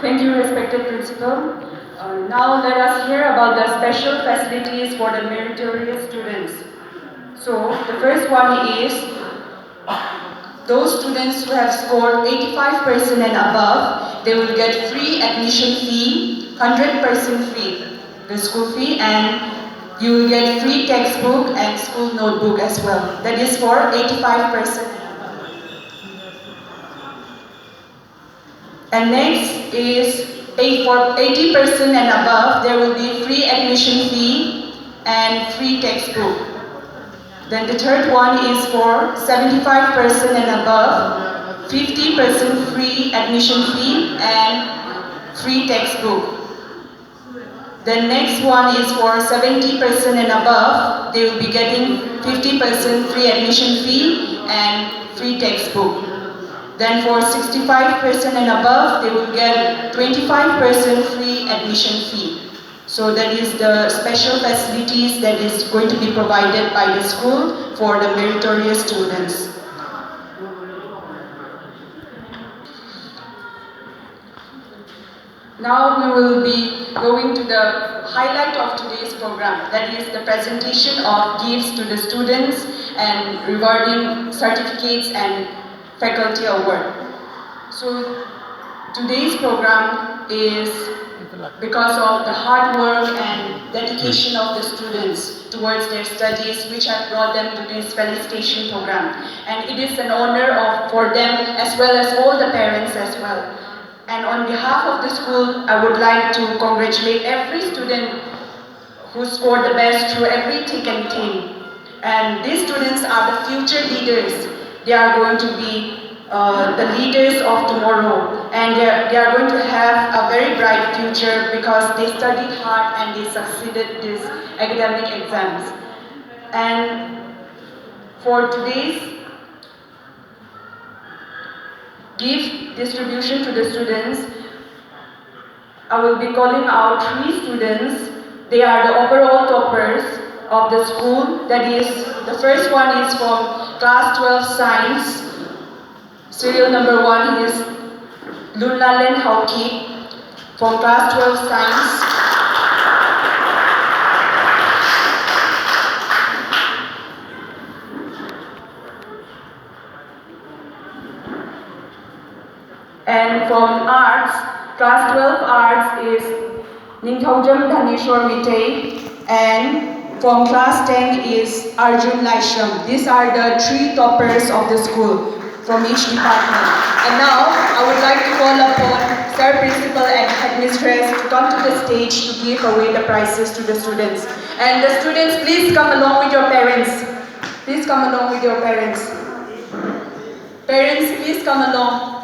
Thank you, respected principal. Now let us hear about the special facilities for the meritorious students. So the first one is those students who have scored 85% and above, they will get free admission fee, 100% free, the school fee, and you will get free textbook and school notebook as well. That is for 85%. And next is for 80% and above, there will be free admission fee and free textbook. Then the third one is for 75% and above, 50% free admission fee and free textbook. The next one is for 70% and above, they will be getting 50% free admission fee and free textbook. Then for 65% and above, they will get 25% free admission fee. So that is the special facilities that is going to be provided by the school for the meritorious students. Now we will be going to the highlight of today's program, that is the presentation of gifts to the students and rewarding certificates and faculty award. So today's program is because of the hard work and dedication of the students towards their studies, which have brought them to this Felicitation program. And it is an honor for them as well as all the parents as well. And on behalf of the school, I would like to congratulate every student who scored the best through every thick and thin. And these students are the future leaders. They are going to be the leaders of tomorrow, and they are going to have a very bright future because they studied hard and they succeeded these academic exams. And for today's gift distribution to the students, I will be calling out 3 students. They are the overall toppers of the school. That is, the first one is from class 12 science. Serial number 1 is Lunlalen Hauki from class 12 science. And from arts, class 12 arts is Ningthaujam Dhaneshwar Mitei, and from class 10 is Arjun Laisham. These are the 3 toppers of the school from each department. And now, I would like to call upon Sir Principal and Headmistress to come to the stage to give away the prizes to the students. And the students, please come along with your parents. Please come along with your parents. Parents, please come along.